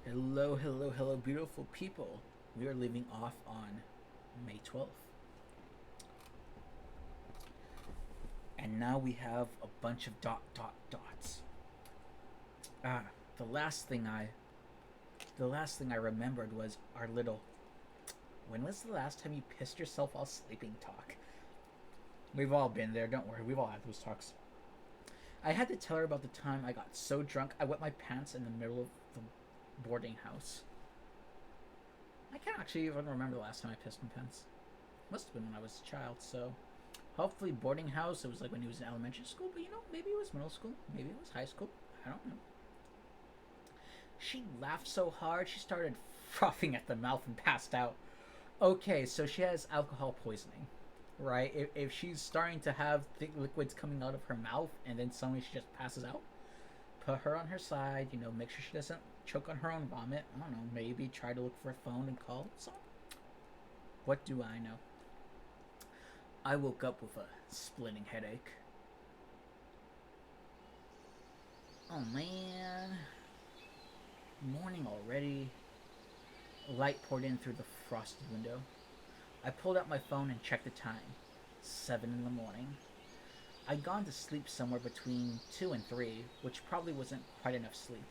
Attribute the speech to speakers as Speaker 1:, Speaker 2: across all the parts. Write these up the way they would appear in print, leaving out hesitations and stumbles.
Speaker 1: Hello, hello, hello, beautiful people. We are leaving off on May 12th. And now we have a bunch of dots. Ah, the last thing I the last thing I remembered was our little when was the last time you pissed yourself while sleeping talk? We've all been there, don't worry, we've all had those talks. I had to tell her about the time I got so drunk I wet my pants in the middle of the boarding house. I can't actually even remember the last time I pissed my pants. Must have been when I was a child, so hopefully boarding house, it was like when he was in elementary school, but maybe it was middle school, maybe it was high school. I don't know. She laughed so hard she started frothing at the mouth and passed out. Okay, so she has alcohol poisoning, right? If she's starting to have thick liquids coming out of her mouth and then suddenly she just passes out, put her on her side, make sure she doesn't choke on her own vomit. I don't know, maybe try to look for a phone and call someone. What do I know? I woke up with a splitting headache. Oh man. Morning already. Light poured in through the frosted window. I pulled out my phone and checked the time. 7 in the morning. I'd gone to sleep somewhere between 2 and 3, which probably wasn't quite enough sleep.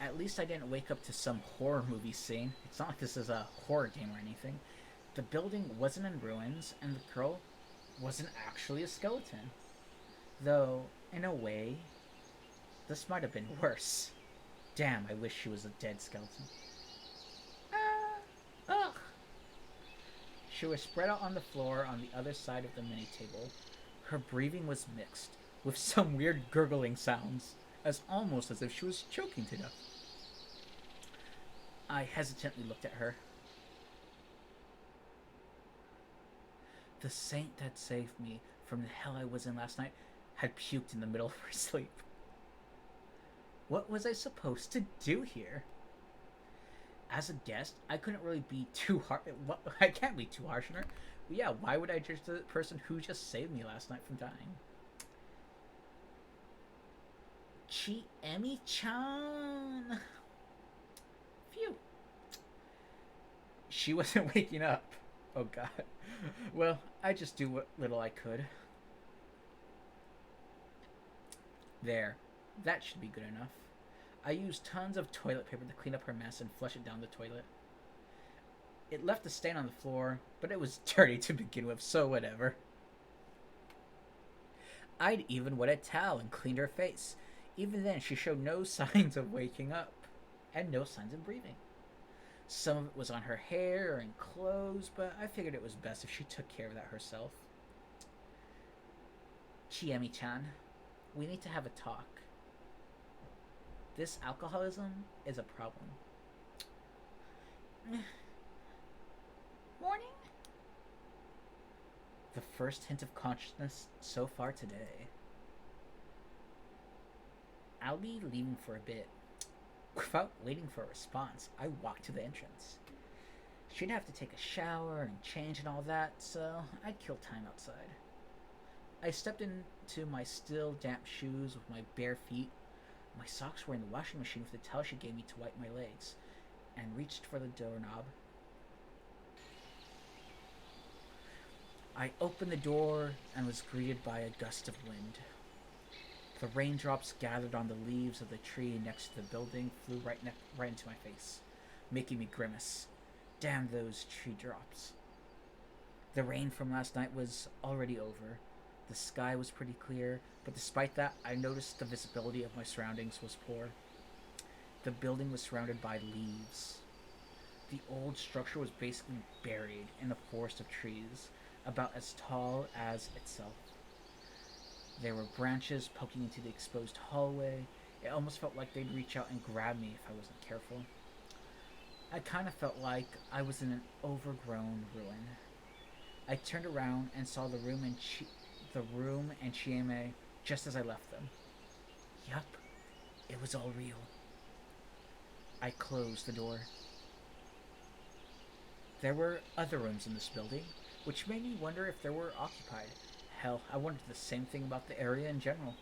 Speaker 1: At least I didn't wake up to some horror movie scene. It's not like this is a horror game or anything. The building wasn't in ruins, and the girl wasn't actually a skeleton. Though, in a way, this might have been worse. Damn, I wish she was a dead skeleton. Ugh. She was spread out on the floor on the other side of the mini table. Her breathing was mixed, with some weird gurgling sounds, almost as if she was choking to death. I hesitantly looked at her. The saint that saved me from the hell I was in last night had puked in the middle of her sleep. What was I supposed to do here? As a guest, I couldn't really be too hard. I can't be too harsh on her. But yeah, why would I judge the person who just saved me last night from dying? Emi-chan. Phew. She wasn't waking up. Oh god. Well, I just do what little I could. There. That should be good enough. I used tons of toilet paper to clean up her mess and flush it down the toilet. It left a stain on the floor, but it was dirty to begin with, so whatever. I'd even wet a towel and cleaned her face. Even then, she showed no signs of waking up, and no signs of breathing. Some of it was on her hair and clothes, but I figured it was best if she took care of that herself. Chiemi-chan, we need to have a talk. This alcoholism is a problem. Morning? The first hint of consciousness so far today. I'll be leaving for a bit. Without waiting for a response, I walked to the entrance. She'd have to take a shower and change and all that, so I'd kill time outside. I stepped into my still damp shoes with my bare feet. My socks were in the washing machine with the towel she gave me to wipe my legs, and reached for the doorknob. I opened the door and was greeted by a gust of wind. The raindrops gathered on the leaves of the tree next to the building flew right into my face, making me grimace. Damn those tree drops. The rain from last night was already over. The sky was pretty clear, but despite that, I noticed the visibility of my surroundings was poor. The building was surrounded by leaves. The old structure was basically buried in a forest of trees, about as tall as itself. There were branches poking into the exposed hallway. It almost felt like they'd reach out and grab me if I wasn't careful. I kind of felt like I was in an overgrown ruin. I turned around and saw the room and Chieme just as I left them. Yup, it was all real. I closed the door. There were other rooms in this building, which made me wonder if they were occupied. Hell, I wondered the same thing about the area in general.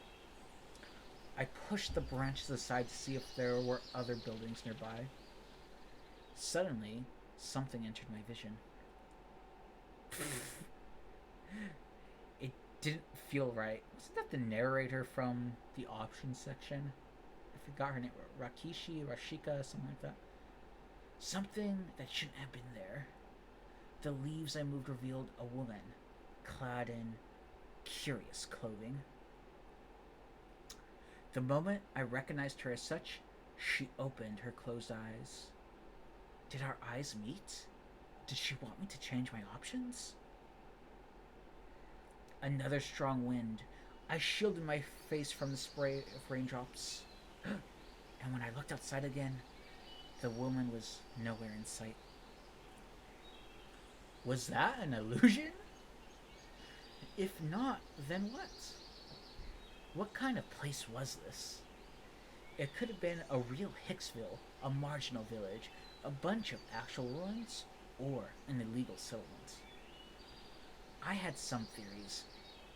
Speaker 1: I pushed the branches aside to see if there were other buildings nearby. Suddenly, something entered my vision. It didn't feel right. Wasn't that the narrator from the options section? I forgot her name. Rakishi, Rashika, something like that. Something that shouldn't have been there. The leaves I moved revealed a woman, clad in curious clothing. The moment I recognized her as such, she opened her closed eyes. Did our eyes meet? Did she want me to change my options? Another strong wind. I shielded my face from the spray of raindrops. And when I looked outside again, the woman was nowhere in sight. Was that an illusion? If not, then what? What kind of place was this? It could have been a real Hicksville, a marginal village, a bunch of actual ruins, or an illegal settlement. I had some theories,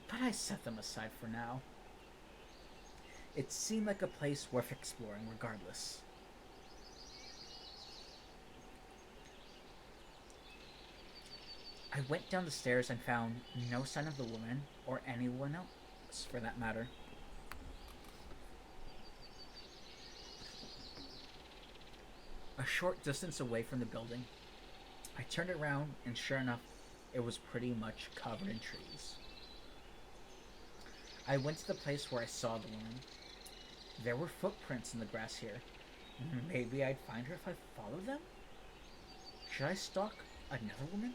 Speaker 1: but I set them aside for now. It seemed like a place worth exploring regardless. I went down the stairs and found no sign of the woman or anyone else, for that matter. A short distance away from the building, I turned around and sure enough, it was pretty much covered in trees. I went to the place where I saw the woman. There were footprints in the grass here. Maybe I'd find her if I followed them? Should I stalk another woman?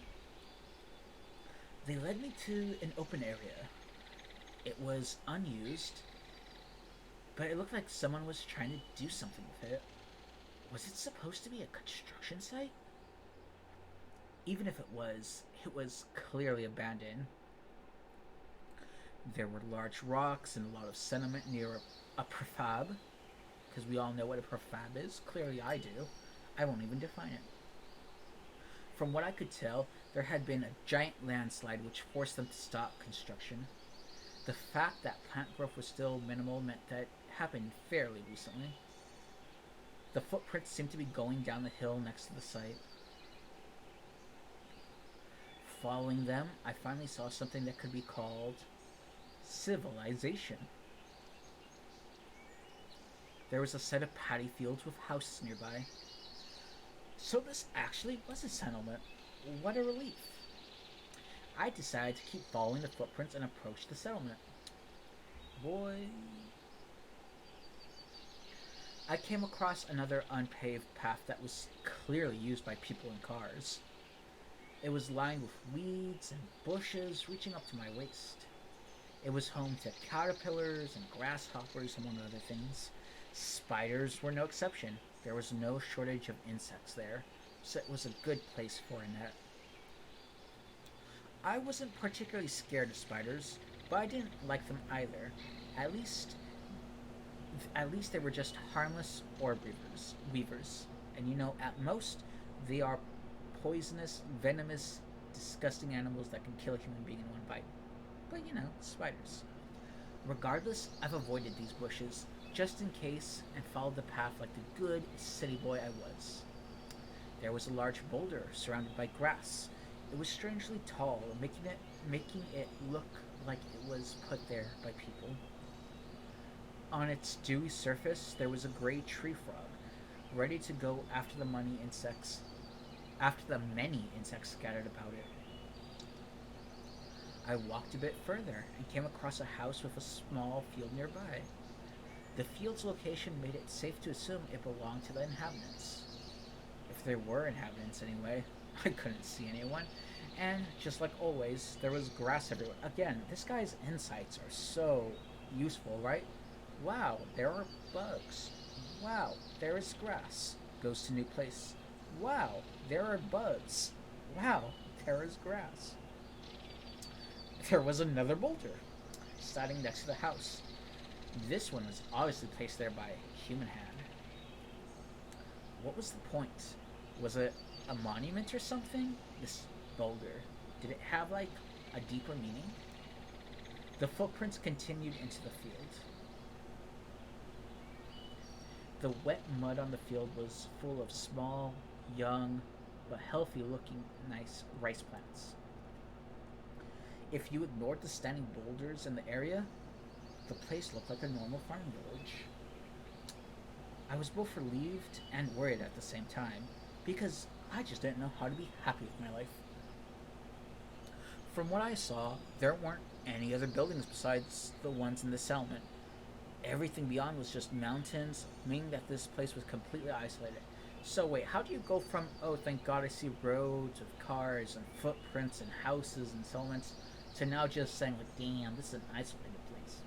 Speaker 1: They led me to an open area. It was unused, but it looked like someone was trying to do something with it. Was it supposed to be a construction site? Even if it was clearly abandoned. There were large rocks and a lot of sediment near a prefab, because we all know what a prefab is. Clearly I do. I won't even define it. From what I could tell, there had been a giant landslide which forced them to stop construction. The fact that plant growth was still minimal meant that it happened fairly recently. The footprints seemed to be going down the hill next to the site. Following them, I finally saw something that could be called civilization. There was a set of paddy fields with houses nearby. So this actually was a settlement. What a relief. I decided to keep following the footprints and approach the settlement. Boy. I came across another unpaved path that was clearly used by people and cars. It was lined with weeds and bushes reaching up to my waist. It was home to caterpillars and grasshoppers, among other things. Spiders were no exception. There was no shortage of insects there, so it was a good place for a net. I wasn't particularly scared of spiders, but I didn't like them either. At least they were just harmless orb weavers. And at most, they are poisonous, venomous, disgusting animals that can kill a human being in one bite. But spiders. Regardless, I've avoided these bushes, just in case, and followed the path like the good city boy I was. There was a large boulder surrounded by grass. It was strangely tall, making it look like it was put there by people. On its dewy surface, there was a gray tree frog, ready to go after the many insects scattered about it. I walked a bit further and came across a house with a small field nearby. The field's location made it safe to assume it belonged to the inhabitants. If there were inhabitants anyway, I couldn't see anyone. And, just like always, there was grass everywhere. Again, this guy's insights are so useful, right? Wow, there are bugs. Wow, there is grass. Goes to new place. Wow, there are bugs. Wow, there is grass. There was another boulder, standing next to the house. This one was obviously placed there by a human hand. What was the point? Was it a monument or something? This boulder, did it have, a deeper meaning? The footprints continued into the field. The wet mud on the field was full of small, young, but healthy looking nice rice plants. If you ignored the standing boulders in the area, the place looked like a normal farming village. I was both relieved and worried at the same time because I just didn't know how to be happy with my life. From what I saw, there weren't any other buildings besides the ones in the settlement. Everything beyond was just mountains, meaning that this place was completely isolated. So wait, how do you go from, oh thank god I see roads with cars and footprints and houses and settlements, to now just saying like, damn, this is an isolated place?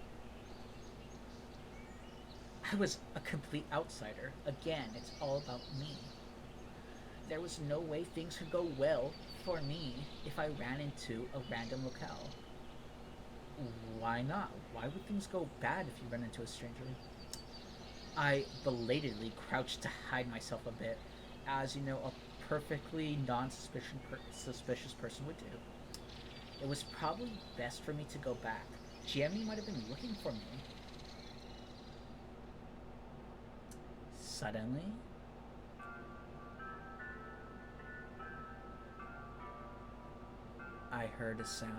Speaker 1: I was a complete outsider. Again, it's all about me. There was no way things could go well for me if I ran into a random locale. Why not? Why would things go bad if you run into a stranger? I belatedly crouched to hide myself a bit, as you know, a perfectly suspicious person would do. It was probably best for me to go back. Jamie might have been looking for me. Suddenly, I heard a sound.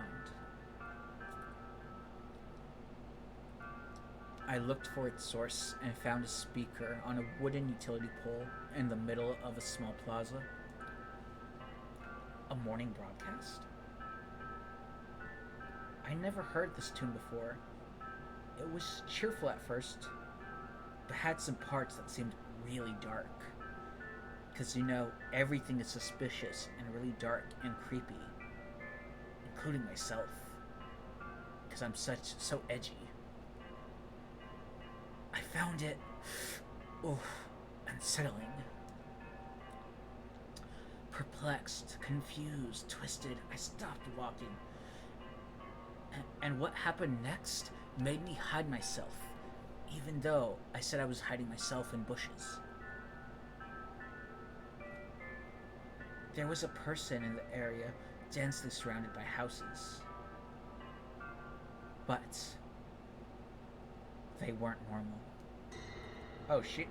Speaker 1: I looked for its source and found a speaker on a wooden utility pole in the middle of a small plaza. A morning broadcast? I never heard this tune before. It was cheerful at first, but had some parts that seemed really dark. Because you know, everything is suspicious and really dark and creepy, including myself. Because I'm so edgy. I found it, unsettling. Perplexed, confused, twisted, I stopped walking. And what happened next made me hide myself, even though I said I was hiding myself in bushes. There was a person in the area, densely surrounded by houses. But they weren't normal. Oh shit.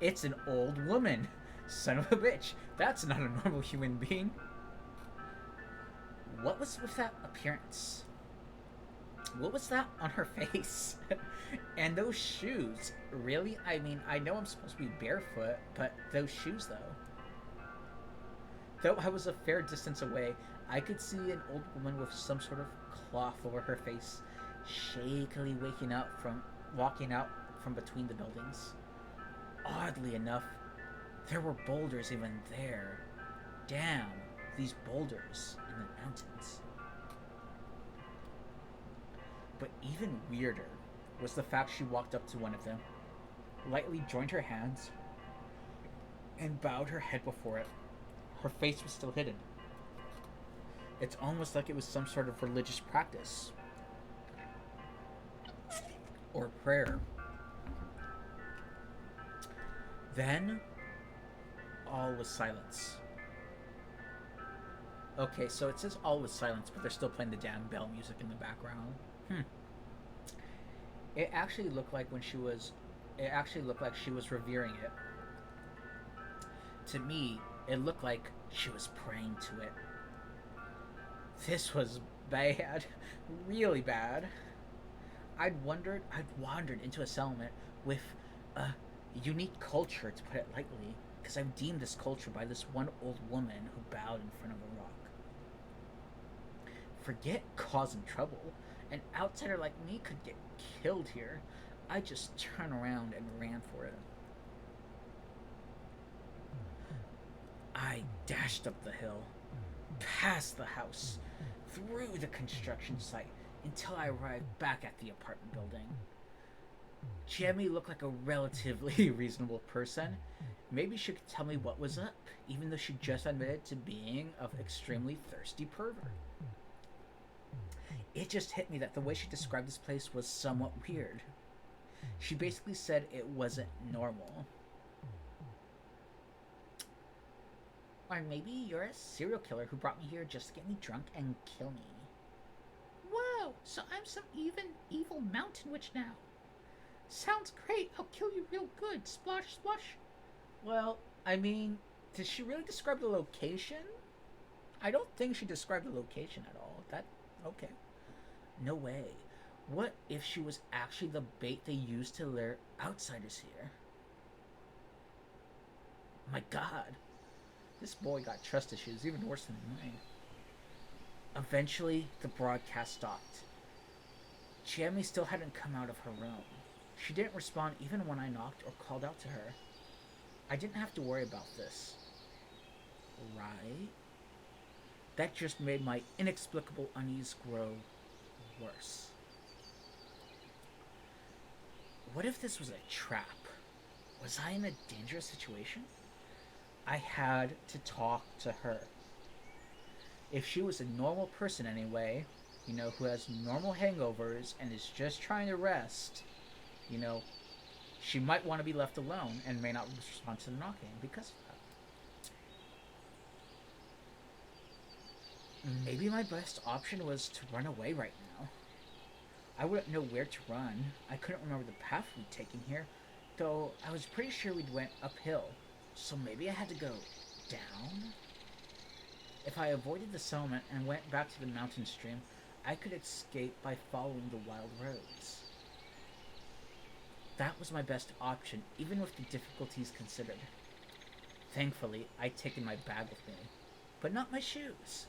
Speaker 1: It's an old woman. Son of a bitch. That's not a normal human being. What was with that appearance? What was that on her face? And those shoes. Really? I mean, I know I'm supposed to be barefoot, but those shoes though. Though I was a fair distance away, I could see an old woman with some sort of cloth over her face, shakily walking out from between the buildings. Oddly enough, there were boulders even there. Damn, these boulders in the mountains. But even weirder was the fact she walked up to one of them, lightly joined her hands, and bowed her head before it. Her face was still hidden. It's almost like it was some sort of religious practice. Or prayer. Then, all was silence. Okay, so it says all was silence, but they're still playing the damn bell music in the background. It actually looked like she was revering it. To me, it looked like she was praying to it. This was bad. Really bad. I'd wandered into a settlement with a unique culture, to put it lightly, because I'm deemed this culture by this one old woman who bowed in front of a rock. Forget causing trouble. An outsider like me could get killed here. I just turned around and ran for it. I dashed up the hill, past the house, through the construction site, until I arrived back at the apartment building. Jamie looked like a relatively reasonable person. Maybe she could tell me what was up, even though she just admitted to being an extremely thirsty pervert. It just hit me that the way she described this place was somewhat weird. She basically said it wasn't normal. Or maybe you're a serial killer who brought me here just to get me drunk and kill me. Whoa, so I'm some evil mountain witch now.
Speaker 2: Sounds great. I'll kill you real good. Splosh, splosh.
Speaker 1: Well, I mean, did she really describe the location? I don't think she described the location at all. That okay. No way. What if she was actually the bait they used to lure outsiders here? My god. This boy got trust issues even worse than mine. Eventually, the broadcast stopped. Chiemi still hadn't come out of her room. She didn't respond even when I knocked or called out to her. I didn't have to worry about this. Right? That just made my inexplicable unease grow worse. What if this was a trap? Was I in a dangerous situation? I had to talk to her. If she was a normal person anyway, who has normal hangovers and is just trying to rest, you know, she might want to be left alone and may not respond to the knocking because of that. Maybe my best option was to run away right now. I wouldn't know where to run. I couldn't remember the path we'd taken here, though I was pretty sure we'd went uphill. So maybe I had to go down? If I avoided the settlement and went back to the mountain stream, I could escape by following the wild roads. That was my best option, even with the difficulties considered. Thankfully, I'd taken my bag with me, but not my shoes.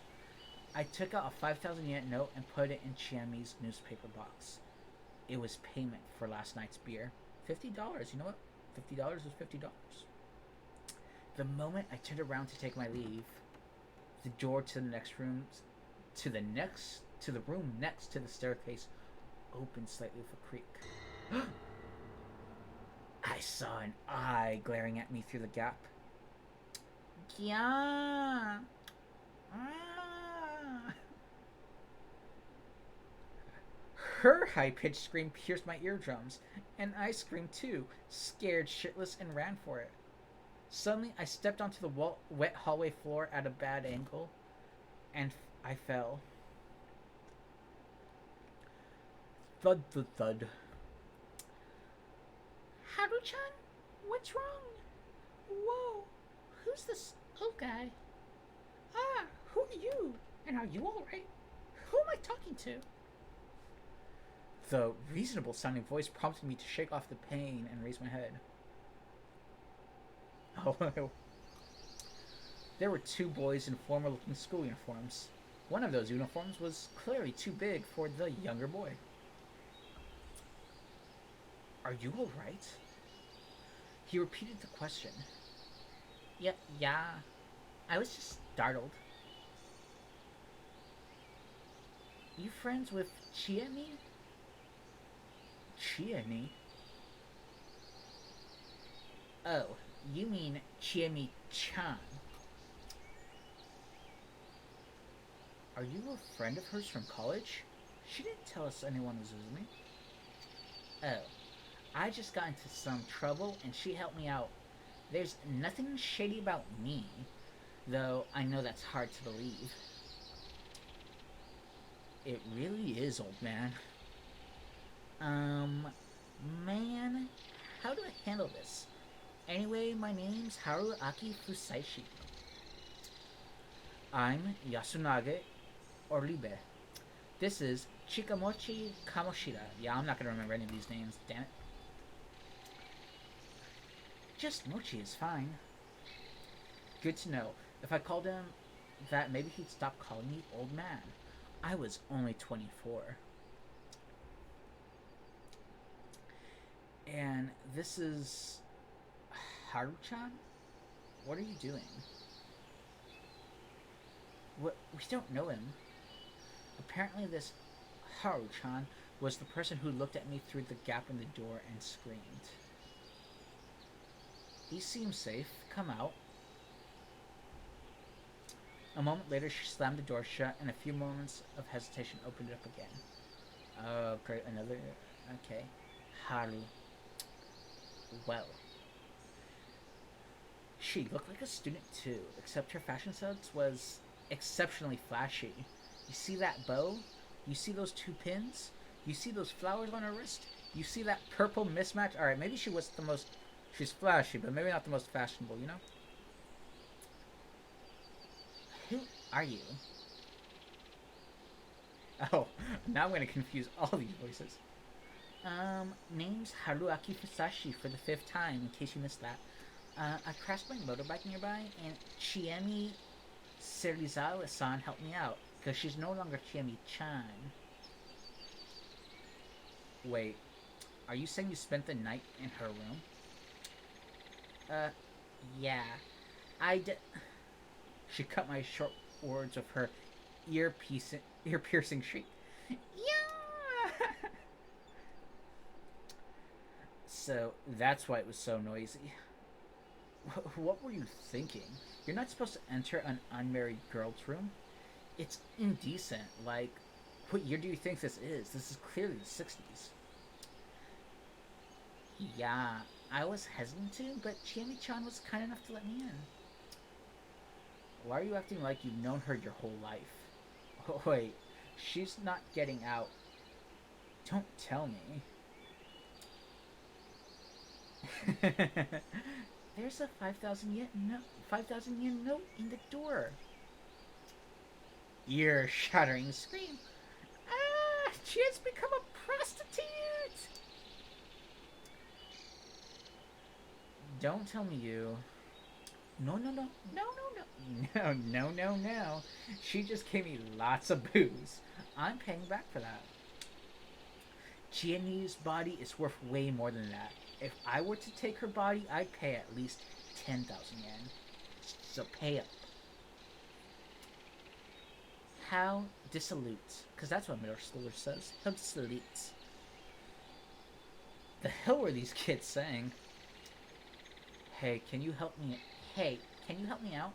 Speaker 1: I took out a 5,000 yen note and put it in Chiami's newspaper box. It was payment for last night's beer. $50, you know what? $50 was $50. The moment I turned around to take my leave, the door to the next room, to the room next to the staircase, opened slightly with a creak. I saw an eye glaring at me through the gap. Yeah. Her high-pitched scream pierced my eardrums, and I screamed too, scared shitless, and ran for it. Suddenly, I stepped onto the wet hallway floor at a bad angle, and I fell. Thud, thud, thud.
Speaker 2: Haru-chan? What's wrong? Whoa, who's this old guy? Ah, who are you? And are you alright? Who am I talking to?
Speaker 1: The reasonable sounding voice prompted me to shake off the pain and raise my head. Oh, there were two boys in formal looking school uniforms. One of those uniforms was clearly too big for the younger boy. Are you alright? He repeated the question. Yeah. I was just startled. You friends with Chiemi? Chiemi? Oh, you mean Chiemi-chan. Are you a friend of hers from college? She didn't tell us anyone was visiting. Oh, I just got into some trouble and she helped me out. There's nothing shady about me, though I know that's hard to believe. It really is, old man. Man, how do I handle this? Anyway, my name's Haruaki Fusaishi. I'm Yasunage Oribe. This is Chikamochi Kamoshida. Yeah, I'm not gonna remember any of these names, damn it. Just Mochi is fine. Good to know. If I called him that, maybe he'd stop calling me old man. I was only 24. And this is Haru-chan? What are you doing? What? We don't know him. Apparently this Haru-chan was the person who looked at me through the gap in the door and screamed. He seems safe. Come out. A moment later, she slammed the door shut, and a few moments of hesitation opened it up again. Oh, great. Another... Okay. Haru. Well. She looked like a student, too, except her fashion sense was exceptionally flashy. You see that bow? You see those two pins? You see those flowers on her wrist? You see that purple mismatch? Alright, maybe she was the most... She's flashy, but maybe not the most fashionable, you know? Who are you? Oh, now I'm gonna confuse all these voices. Name's Haruaki Fusashi for the 5th time, in case you missed that. I crashed my motorbike nearby, and Chiemi Serizawa-san helped me out, because she's no longer Chiemi-chan. Wait, are you saying you spent the night in her room? Yeah. She cut my short words with her ear-piercing shriek. Yeah! So, that's why it was so noisy. What were you thinking? You're not supposed to enter an unmarried girl's room. It's indecent. Like, what year do you think this is? This is clearly the 60s. Yeah, I was hesitant to, but Chiemi-chan was kind enough to let me in. Why are you acting like you've known her your whole life? Oh, wait, she's not getting out. Don't tell me. There's a 5,000 yen note in the door. Ear-shattering scream. Ah, she has become a prostitute! Don't tell me you... No. No. She just gave me lots of booze. I'm paying back for that. Gianni's body is worth way more than that. If I were to take her body, I'd pay at least 10,000 yen. So pay up. How dissolute. Because that's what middle schooler says. How dissolute. The hell were these kids saying? Hey, can you help me out?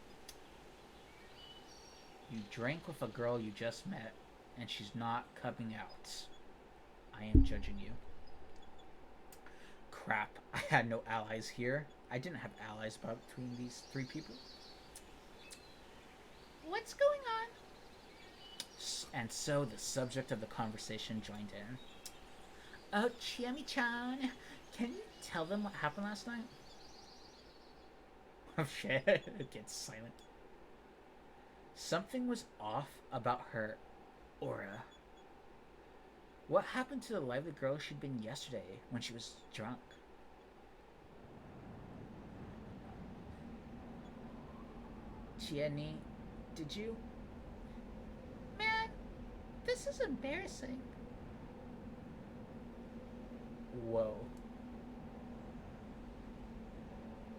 Speaker 1: You drank with a girl you just met, and she's not coming out. I am judging you. Crap, I had no allies here. I didn't have allies between these 3 people.
Speaker 2: What's going on?
Speaker 1: And so the subject of the conversation joined in. Oh, Chiemi-chan, can you tell them what happened last night? Oh shit, it gets silent. Something was off about her aura. What happened to the lively girl she'd been yesterday when she was drunk? Chieni, did you?
Speaker 2: Man, this is embarrassing.
Speaker 1: Whoa.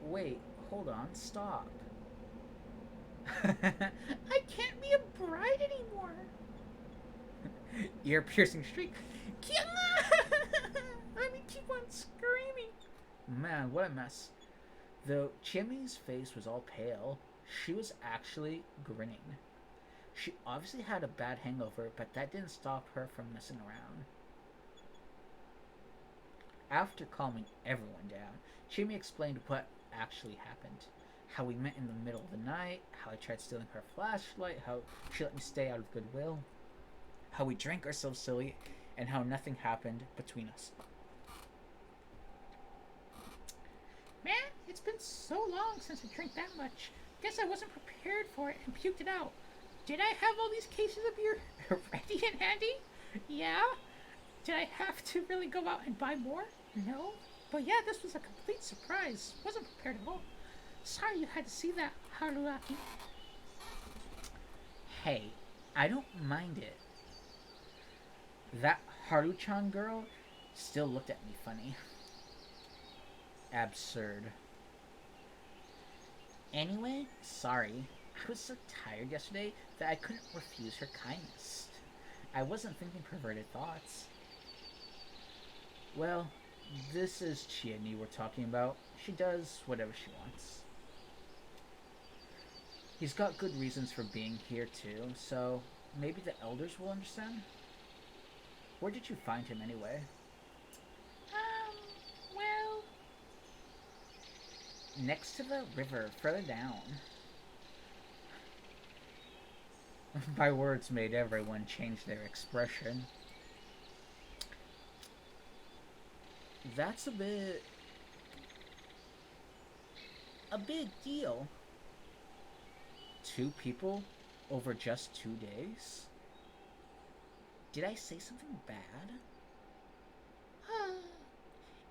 Speaker 1: Wait, hold on, stop.
Speaker 2: I can't be a bride anymore.
Speaker 1: Ear-piercing shriek.
Speaker 2: Let me keep on screaming.
Speaker 1: Man, what a mess. Though Chiemi's face was all pale, she was actually grinning. She obviously had a bad hangover, but that didn't stop her from messing around. After calming everyone down, Chiemi explained what actually happened. How we met in the middle of the night, how I tried stealing her flashlight, how she let me stay out of goodwill, how we drank ourselves silly, and how nothing happened between us.
Speaker 2: Man, it's been so long since I drank that much. Guess I wasn't prepared for it and puked it out. Did I have all these cases of beer ready and handy? Yeah. Did I have to really go out and buy more? No. But yeah, this was a complete surprise. Wasn't prepared at all. Sorry you had to see that, Haruaki.
Speaker 1: Hey, I don't mind it. That Haru-chan girl still looked at me funny. Absurd. Anyway, sorry. I was so tired yesterday that I couldn't refuse her kindness. I wasn't thinking perverted thoughts. Well, this is Chieni we're talking about. She does whatever she wants. He's got good reasons for being here too, so maybe the elders will understand? Where did you find him anyway?
Speaker 2: Well...
Speaker 1: Next to the river, further down. My words made everyone change their expression. That's a big deal. Two people over just 2 days? Did I say something bad?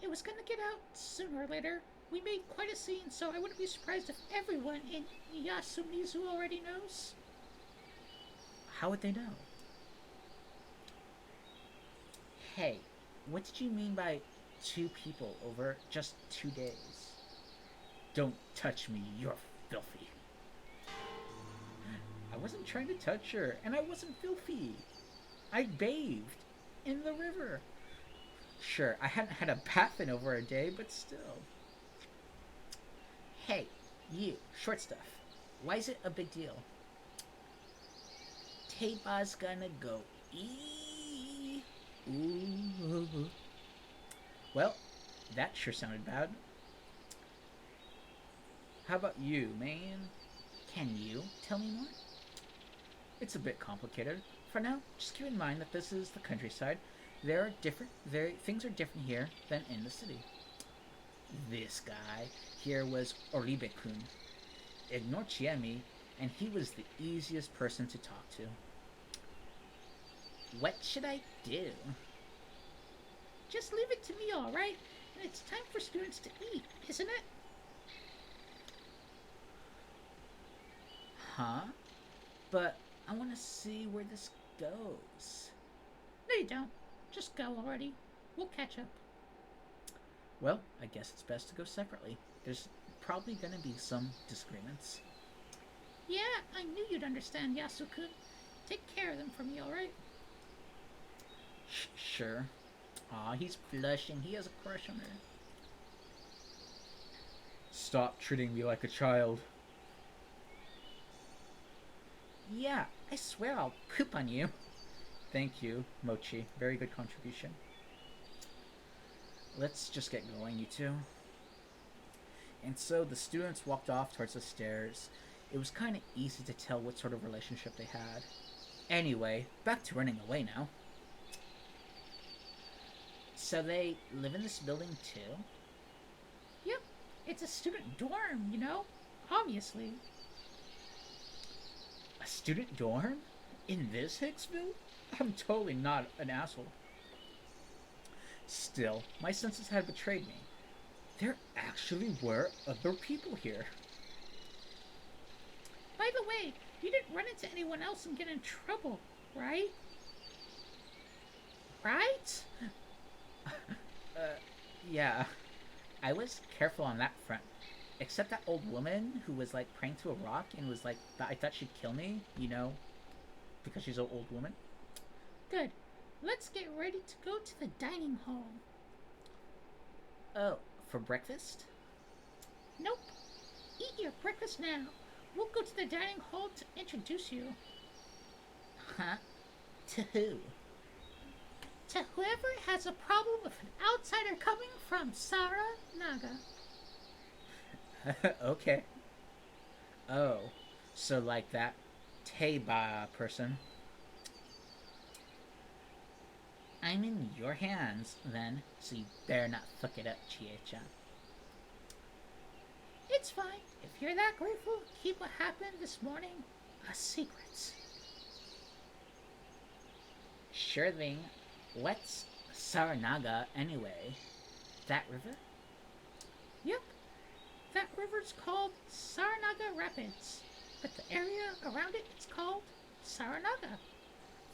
Speaker 2: It was gonna get out sooner or later. We made quite a scene, so I wouldn't be surprised if everyone in Yasumizu already knows.
Speaker 1: How would they know? Hey, what did you mean by two people over just 2 days? Don't touch me, you're filthy. I wasn't trying to touch her, and I wasn't filthy. I bathed in the river. Sure, I hadn't had a bath in over a day, but still. Hey, you, short stuff. Why is it a big deal? Teiba's gonna go ee. Ooh. Well, that sure sounded bad. How about you, man? Can you tell me more? It's a bit complicated. For now, just keep in mind that this is the countryside. Things are different here than in the city. This guy here was Oribe-kun. Ignore Chiemi, and he was the easiest person to talk to. What should I do?
Speaker 2: Just leave it to me, alright? And it's time for students to eat, isn't it?
Speaker 1: Huh? But I want to see where this goes.
Speaker 2: No, you don't. Just go already. We'll catch up.
Speaker 1: Well, I guess it's best to go separately. There's probably gonna be some disagreements.
Speaker 2: Yeah, I knew you'd understand, Yasukun. Take care of them for me, alright?
Speaker 1: Sure. Aw, he's blushing. He has a crush on her. Stop treating me like a child. Yeah, I swear I'll poop on you. Thank you, Mochi. Very good contribution. Let's just get going, you two. And so the students walked off towards the stairs. It was kind of easy to tell what sort of relationship they had. Anyway, back to running away now. So they live in this building too?
Speaker 2: Yep, it's a student dorm, you know? Obviously.
Speaker 1: A student dorm? In this Hicksville? I'm totally not an asshole. Still, my senses had betrayed me. There actually were other people here.
Speaker 2: By the way, you didn't run into anyone else and get in trouble, right? Right?
Speaker 1: Yeah. I was careful on that front. Except that old woman who was like praying to a rock and was like, I thought she'd kill me, you know, because she's an old woman.
Speaker 2: Good. Let's get ready to go to the dining hall.
Speaker 1: Oh, for breakfast?
Speaker 2: Nope. Eat your breakfast now. We'll go to the dining hall to introduce you.
Speaker 1: Huh? To who?
Speaker 2: To whoever has a problem with an outsider coming from Sara Naga.
Speaker 1: Okay. Oh, so like that Teiba person. I'm in your hands, then, so you better not fuck it up, Chie-chan.
Speaker 2: It's fine. If you're that grateful, keep what happened this morning a secret.
Speaker 1: Sure thing. What's Saranaga, anyway? That river?
Speaker 2: Yep. That river's called Saranaga Rapids, but the area around it is called Saranaga.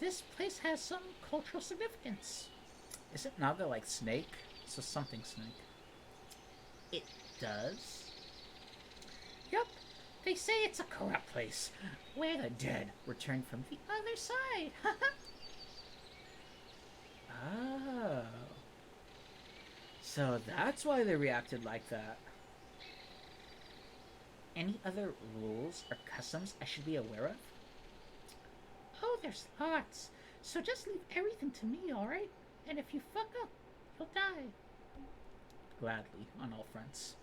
Speaker 2: This place has some cultural significance.
Speaker 1: Isn't Naga like snake? So something snake. It does?
Speaker 2: Yup. They say it's a corrupt place where the dead return from the other side.
Speaker 1: Oh. So that's why they reacted like that. Any other rules or customs I should be aware of?
Speaker 2: Oh, there's lots. So just leave everything to me, alright? And if you fuck up, you'll die.
Speaker 1: Gladly, on all fronts.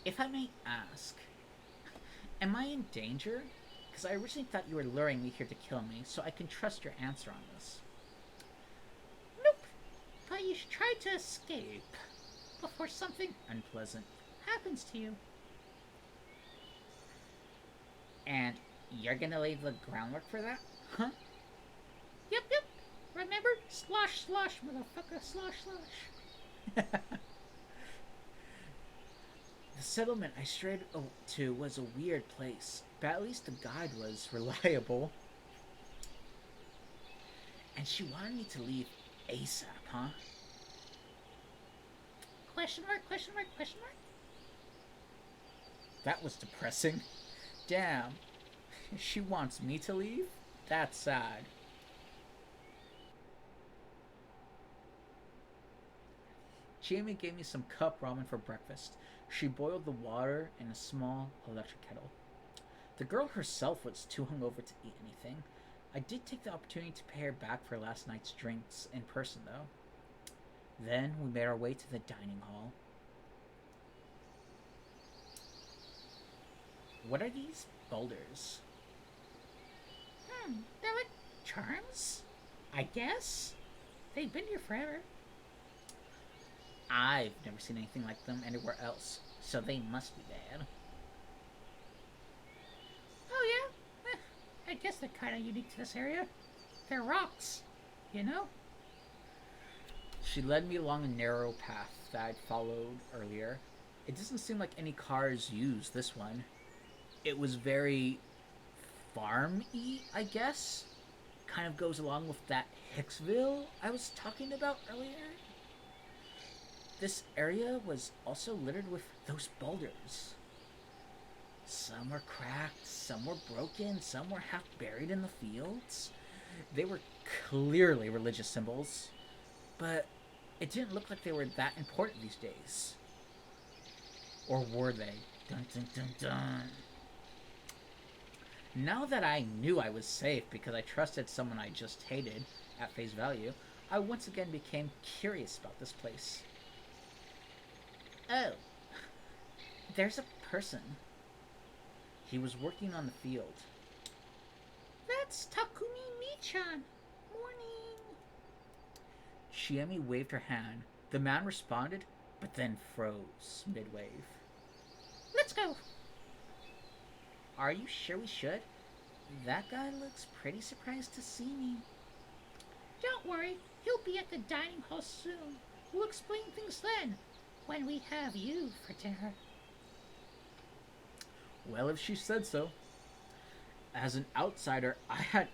Speaker 1: If I may ask, am I in danger? Because I originally thought you were luring me here to kill me, so I can trust your answer on this.
Speaker 2: Nope. But you should try to escape before something
Speaker 1: Unpleasant.
Speaker 2: happens to you.
Speaker 1: And you're gonna lay the groundwork for that? Huh?
Speaker 2: Yep, yep. Remember? Slosh, slosh, motherfucker. Slosh, slosh.
Speaker 1: The settlement I strayed to was a weird place, but at least the guide was reliable. And she wanted me to leave ASAP, huh?
Speaker 2: Question mark, question mark, question mark?
Speaker 1: That was depressing. Damn. She wants me to leave? That's sad. Jamie gave me some cup ramen for breakfast. She boiled the water in a small electric kettle. The girl herself was too hungover to eat anything. I did take the opportunity to pay her back for last night's drinks in person, though. Then we made our way to the dining hall. What are these boulders?
Speaker 2: They're like charms? I guess? They've been here forever.
Speaker 1: I've never seen anything like them anywhere else, so they must be bad.
Speaker 2: Oh, yeah? I guess they're kind of unique to this area. They're rocks, you know?
Speaker 1: She led me along a narrow path that I'd followed earlier. It doesn't seem like any cars use this one. It was very farm-y, I guess. Kind of goes along with that Hicksville I was talking about earlier. This area was also littered with those boulders. Some were cracked, some were broken, some were half buried in the fields. They were clearly religious symbols, but it didn't look like they were that important these days. Or were they? Dun dun dun dun. Now that I knew I was safe because I trusted someone I just hated at face value, I once again became curious about this place. Oh, there's a person. He was working on the field.
Speaker 2: That's Takumi Michan. Morning.
Speaker 1: Shiemi waved her hand. The man responded, but then froze mid-wave.
Speaker 2: Let's go.
Speaker 1: Are you sure we should? That guy looks pretty surprised to see me.
Speaker 2: Don't worry. He'll be at the dining hall soon. We'll explain things then, when we have you for dinner.
Speaker 1: Well, if she said so. As an outsider, I had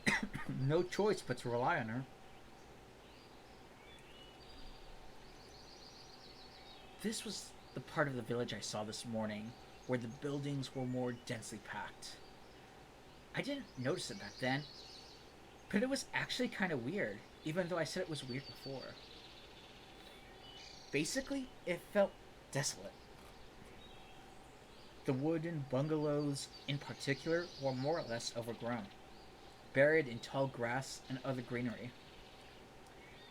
Speaker 1: no choice but to rely on her. This was the part of the village I saw this morning, where the buildings were more densely packed. I didn't notice it back then, but it was actually kind of weird, even though I said it was weird before. Basically, it felt desolate. The wooden bungalows, in particular, were more or less overgrown, buried in tall grass and other greenery.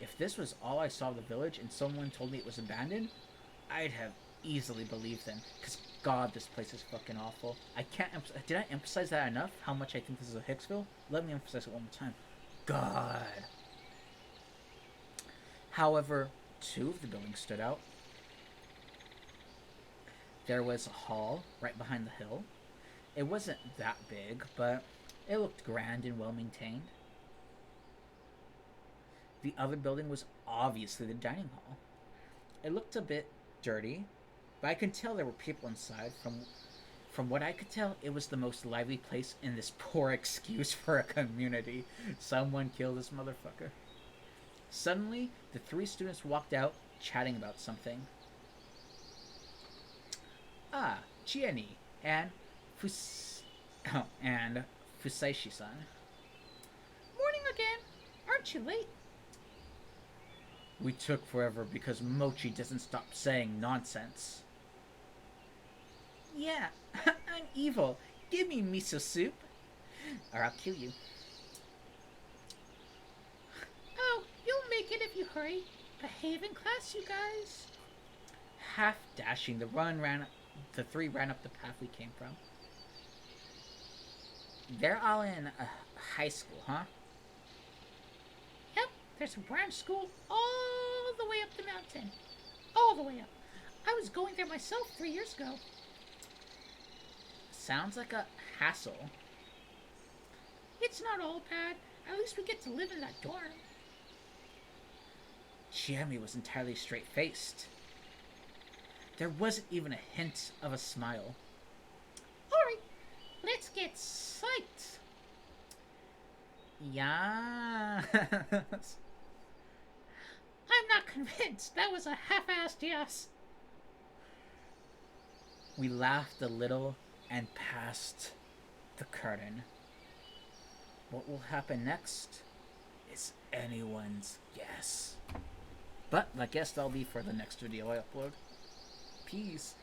Speaker 1: If this was all I saw of the village and someone told me it was abandoned, I'd have easily believed them, because God, this place is fucking awful. Did I emphasize that enough? How much I think this is a Hicksville? Let me emphasize it one more time. God. However, two of the buildings stood out. There was a hall right behind the hill. It wasn't that big, but it looked grand and well maintained. The other building was obviously the dining hall. It looked a bit dirty, but I could tell there were people inside. From what I could tell, it was the most lively place in this poor excuse for a community. Someone killed this motherfucker. Suddenly, the three students walked out, chatting about something. Ah, Gianni and Fusaishi-san.
Speaker 2: Morning again. Aren't you late?
Speaker 1: We took forever because Mochi doesn't stop saying nonsense. Yeah, I'm evil. Give me miso soup, or I'll kill you.
Speaker 2: Oh, you'll make it if you hurry. Behave in class, you guys.
Speaker 1: Half dashing, the three ran up the path we came from. They're all in high school, huh?
Speaker 2: Yep, there's a branch school all the way up up the mountain. All the way up. I was going there myself 3 years ago.
Speaker 1: Sounds like a hassle.
Speaker 2: It's not all bad. At least we get to live in that dorm.
Speaker 1: Jeremy was entirely straight-faced. There wasn't even a hint of a smile.
Speaker 2: Alright, let's get psyched.
Speaker 1: Yeah.
Speaker 2: I'm not convinced. That was a half-assed yes.
Speaker 1: We laughed a little and passed the curtain. What will happen next is anyone's guess. But I guess that'll be for the next video I upload. Peace.